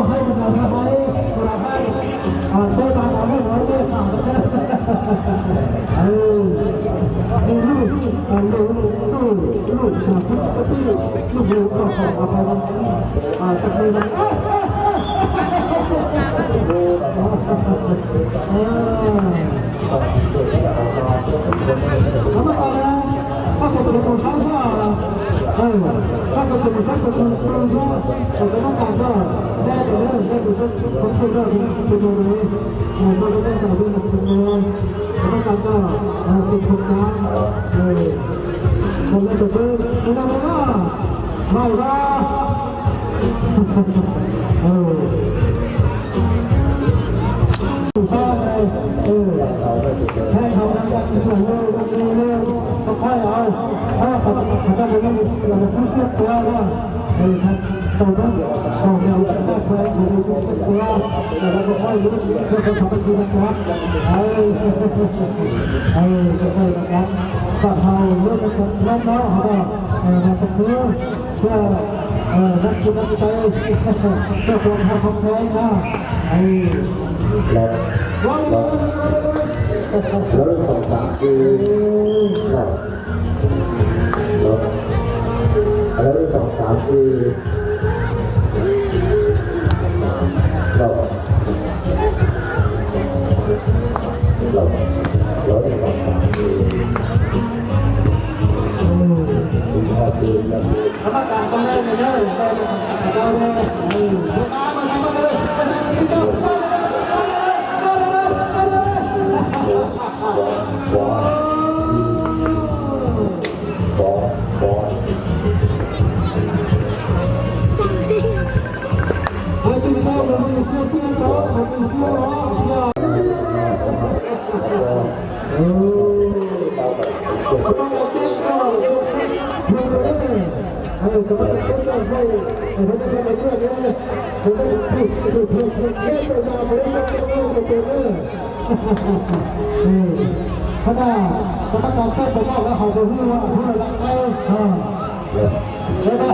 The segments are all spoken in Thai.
ให้มันทำไว้เราให้ได้บางเอาไม่ร้อยได้ข่าวนะลูกของก็ขอเอาไปวันนี้จะไปวันทำไมอ่ะถ้าเกิดเป็นคนทั้งว่าถ้าเกิดเป็นทั้งคนรู้แต่ก็ต้องการว่าได้แต่เรื่องได้แต่คนคนเรื่องเป็นยังไงก็จะได้แต่เรื่องเป็นยังไงต้องการก็เป็นคนกลางคนไม่จะเป็นไม่ได้ว่าไม่ว่าให้เขาทำแบบนี้เลยต้องค่อยเอาถ้าเขาจะไม่ได้เราจะพูดเรื่องตัวว่าตัวนั้นของเราได้แค่อยู่ในตัวแต่เราก็ค่อยรู้เรื่องของมันคือนะครับจะค่อยนะครับถ้าเราเรื่องของน้องๆเขาเราจะเพื่อนักกินนักใจเพื่อความทำแท้นะแล้วสองสามคือแล้วสองสามคือเราสองสามคือทำการทำได้เลยได้ได้ขณะกรรมการแค่บอกว่าเขาจะพูดว่าพูดอะไรแล้วก็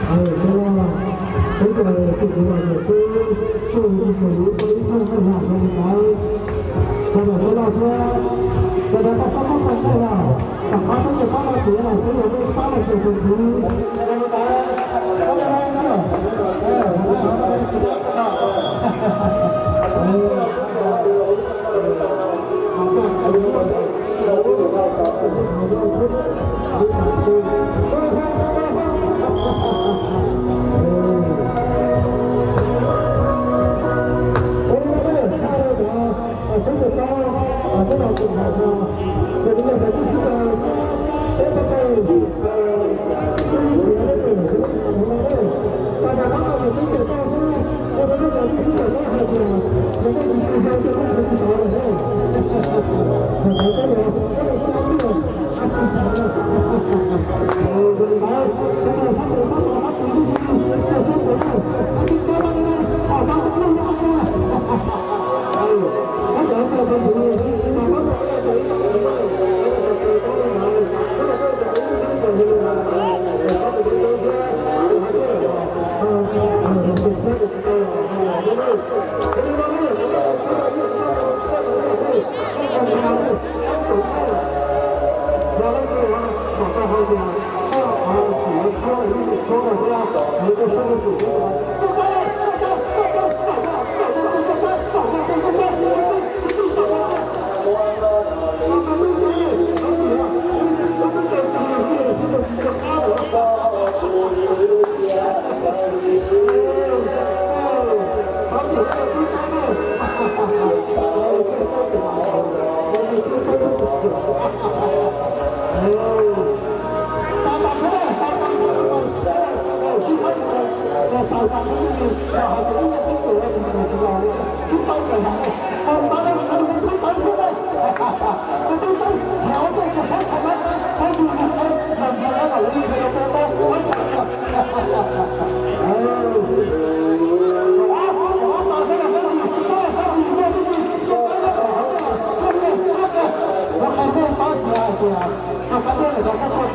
这个是主要是受益于看看上面来，这个说到说，大家把双方看看了，把华东的发到节了，所有都发了这个题，Hãy subscribe cho kênh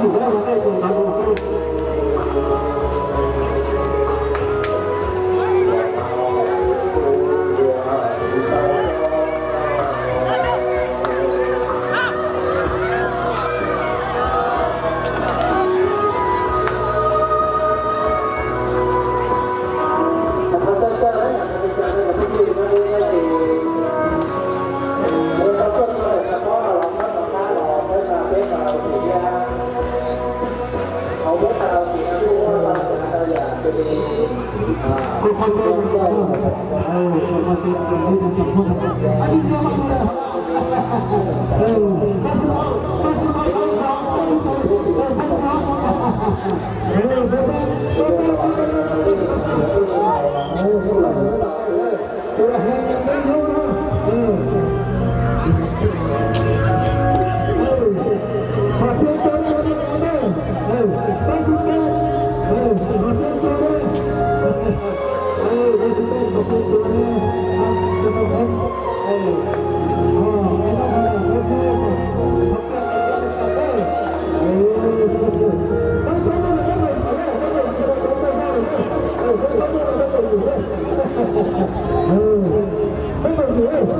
Ghiền Mì Gõ để không bỏ lỡ ตัวแห้งยังไม่รู้นะขอเพียงตัวนี้นะตั้งคุณแม่ขอเพียงตัวนี้ไม่ใช่ขอเพียงตัวนี้จะต้องให้ไม่ต้องทำอะไร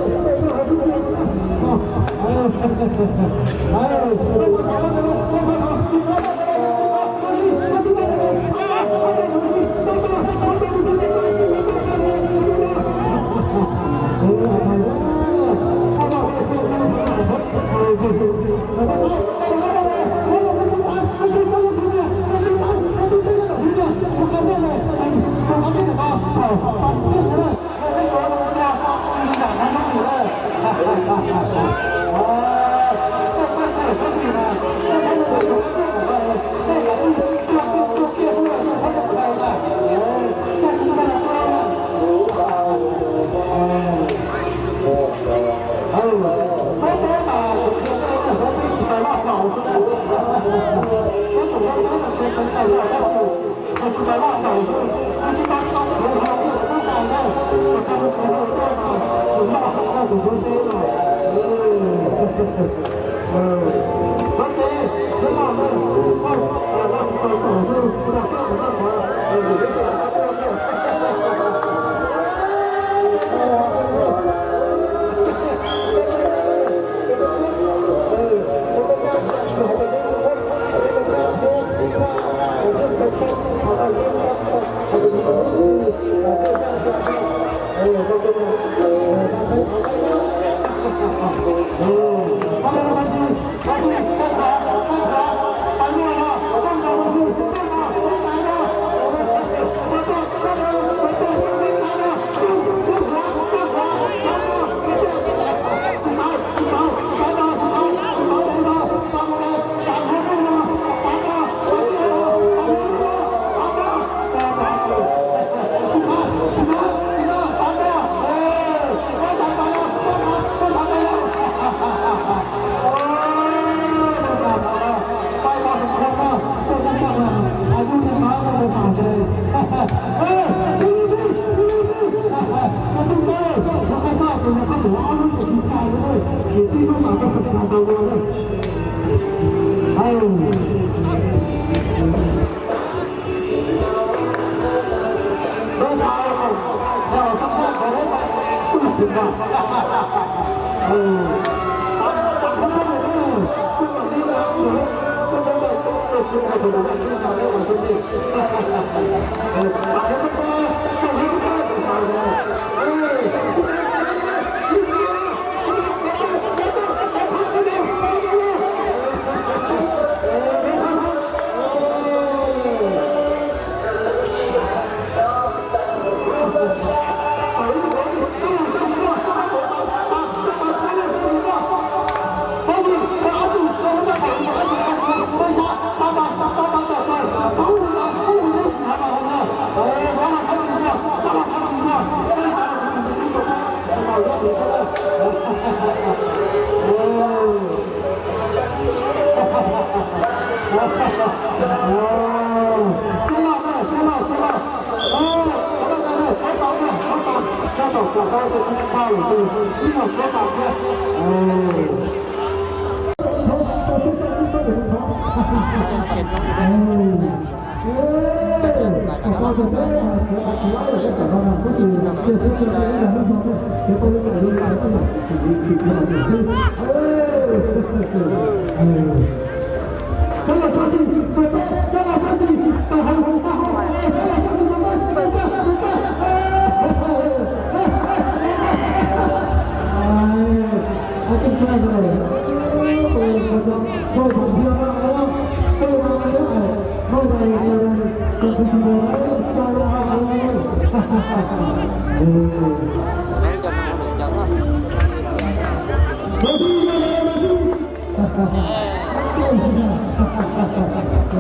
ทำ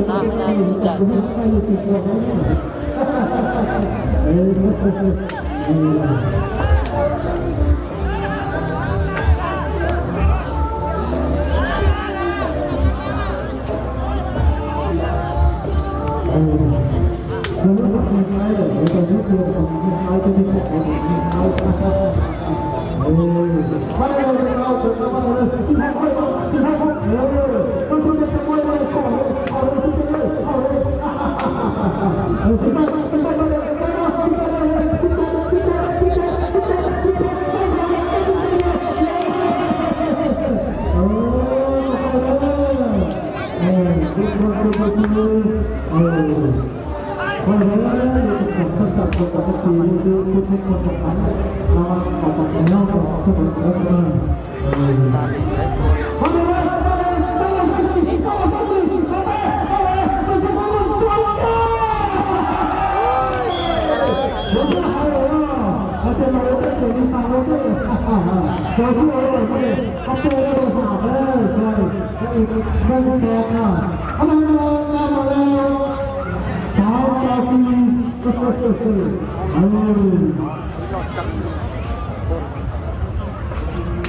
หน้าไม่ได้ที่จะ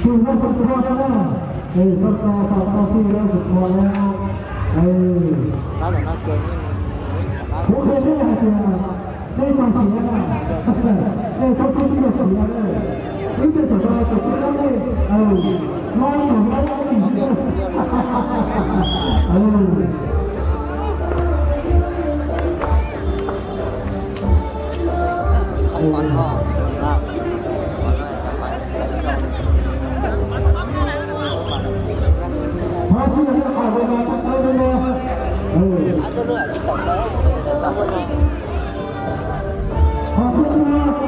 คือว่าสุดท้ายแล้วสัปดาห์2-4แล้วสุดท้ายแล้วถ้าหลวงพ่อเก่งผมเคยได้ยินได้ฟังเสียงนะเขาพูดที่เสียงเลยนี่เป็นสุดท้ายจบแล้วเลยนอนอยู่แล้วจริงๆก่อนพ่อมาที่นี่เอาไปมาตั้งแต่เมื่ออาจจะเรื่องที่ตกแล้วจะตกวันไหนขอบคุณมาก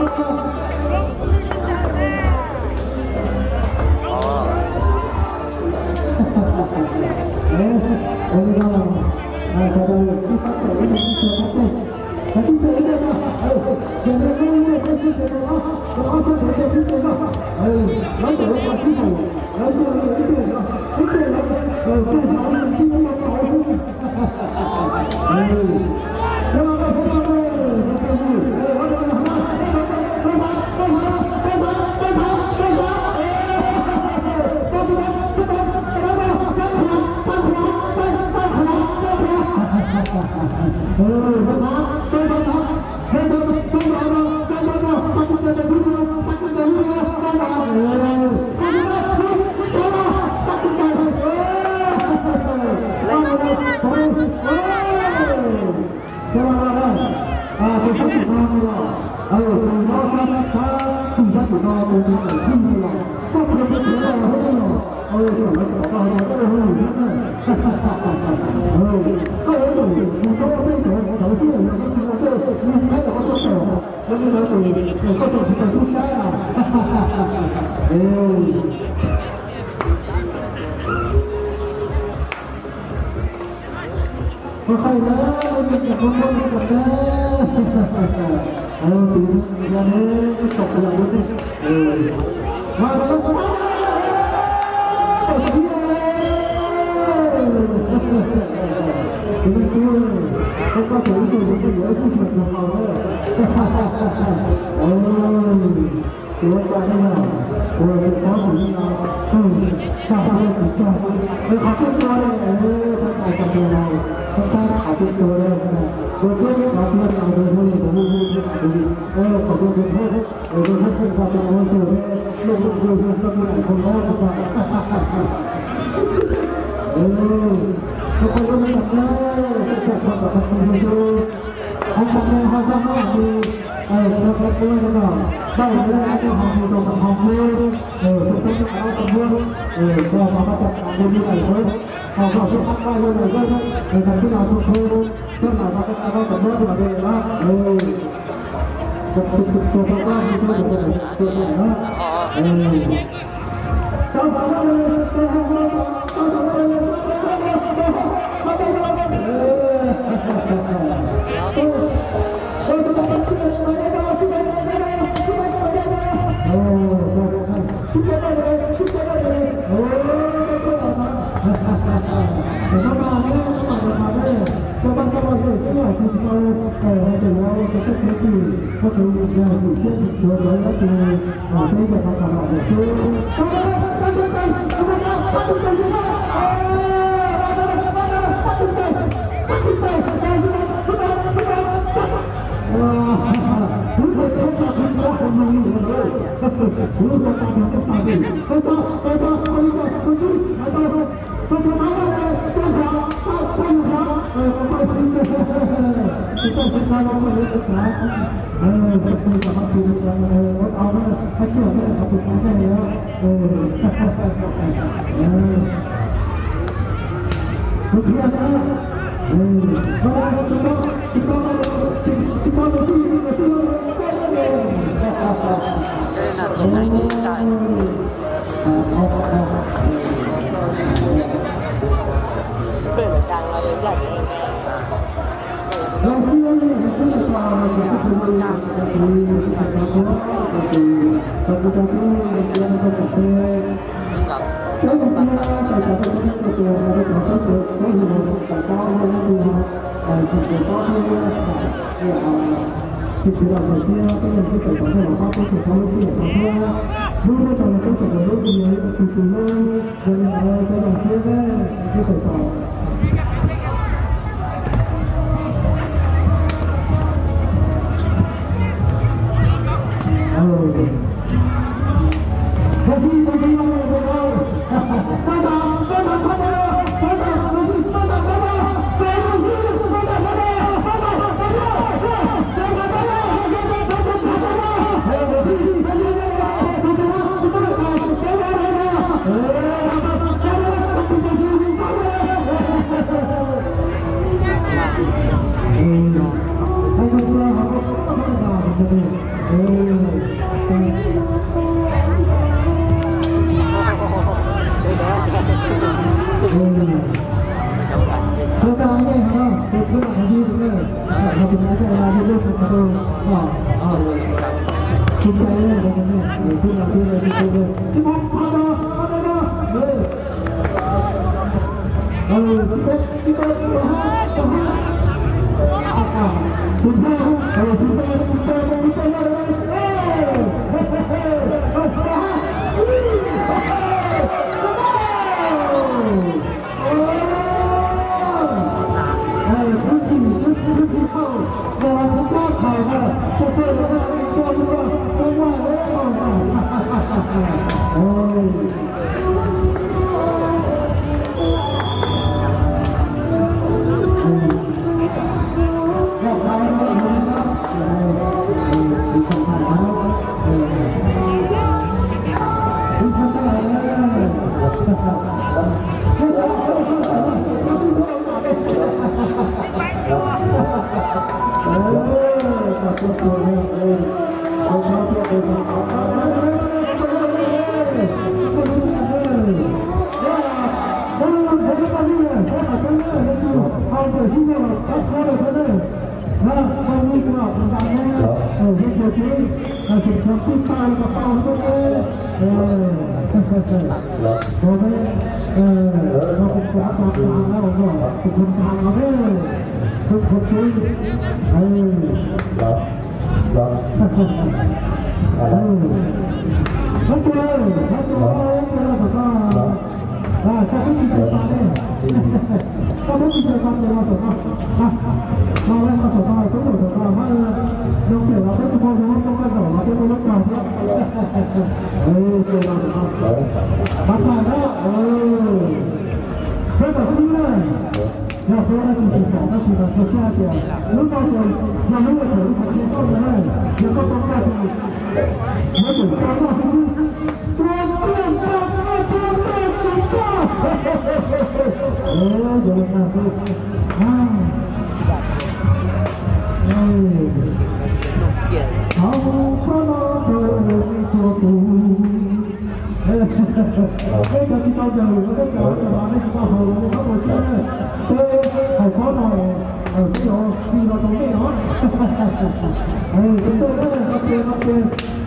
ค่อยๆนะไม่เป็นคนคนกันนะปีนี้งานนี้ตกอย่างนี้มาแล้วก็ก็ถึงจุดที่เหลือที่มันจะเอาเลยตัวใจเนี่ยตัวเป็นข้อถึงเราข้าพเจ้าถึงใจขอทุกตัวเลยท่านอาจารย์ตัวเราท่านขอทุกตัวเลยตัวเพื่อนขอเพื่อนเราโดยไม่ได้ดูขอตัวเพื่อนโดยท่านเป็นความเป็นโอเสือลงดูดูก็มีคนแรกเข้ามาทุกคนก็ไม่หนักเลยจะทำแบบนี้ดูให้ทำให้เขาทำให้ดีเราไปด้วยกันหน่อยได้เลยให้ทำให้ตรงกับของมือทุกคนจะเอากับมือก็มาจัดการดูดีหน่อยเพื่อเขาก็ช่วยพักได้เลยด้วยทำที่เราทุกคนเพื่อมาจัดการกับมือตัวเองนะตัวก็มีช่วยตัวเองนะเจ้าสาวเลยเจ้าสาวเลยเจ้าสาวเลย คุณเขาแต่แล้วก็จะเป็นที่เขาเป็นอย่างที่เชื่อถือชัวร์เลยก็คือได้แบบทำอะไรแบบนี้รู้ว่าเชื่อถือชัวร์คนนี้เลยรู้ว่าการทำเป็นตัดสินภาษาภาษาคนนี้คนที่อะไรภาษาอะไรเจ้าพระเจ้าพระไม่ถึงที่ต้องศึกษาเราไม่รู้ศึกษาจะคุยกับเขาคุยกันเอาเนี่ยให้เกี่ยวเนี่ยเขาคุยกันได้แล้วทุกทีนะมาแล้วจุดต้องจุดต้องจุดต้องมาสู้มาสู้เลย Đây là tuần này đi chạy. Bên là càng là đến lạnh em. เราเชื่อในสิ่งที่เราทำคือมันยากคือการทำเพราะคือการทำที่เราทำเป็นใช้ความสามารถแต่จะเป็นตัวตัวเราไม่ต้องตัวไม่รู้แต่ก็ไม่รู้ที่จะต้องที่ที่เราเชื่อก็ยังที่เกิดจากที่เราเข้าไปสู่ความรู้สึกของเรารู้ได้ตอนเราก็สิ่งรู้ดีคือคือรู้วันนี้เราก็ยังเชื่อได้ที่เกิดจากคิดใจเลยตรงนี้ที่เราที่เราที่เราที่ผมพามาที่เป็นมาฮะสุดท้ายสุดท้า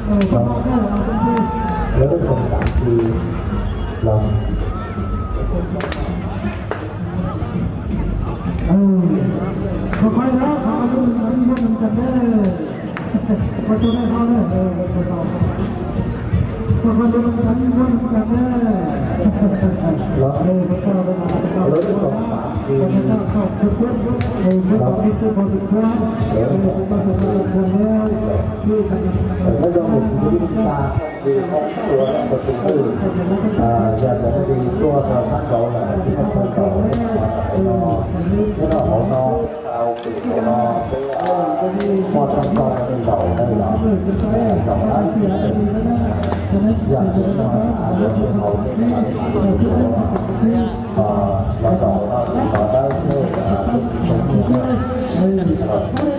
ยแล้วเป็นคนต่างที่เรา ค่อยๆนะเขาจะมีการร่วมกันได้มาจนได้เขาเนี่ยคนเราคนจะมีการร่วมกันได้แล้วพระเจ้าได้มาพระเจ้าได้มาพระเจ้าเข้าทุกคนพระเจ้าที่จะพอสุดท้ายพระเจ้าจะเป็นคนแล้วที่ทำ ถ้าเราเห็นชีวิตตาดีของตัวเราเป็นผู้อยากจะดีตัวเราทั้งเราแหละที่มันเป็นเราถ้าเราเอานอเอาปีกนอพอทั้งตอนเป็นเราได้หรอเราได้อยากจะมาหาเรื่องเขาเราต่อได้เพื่อ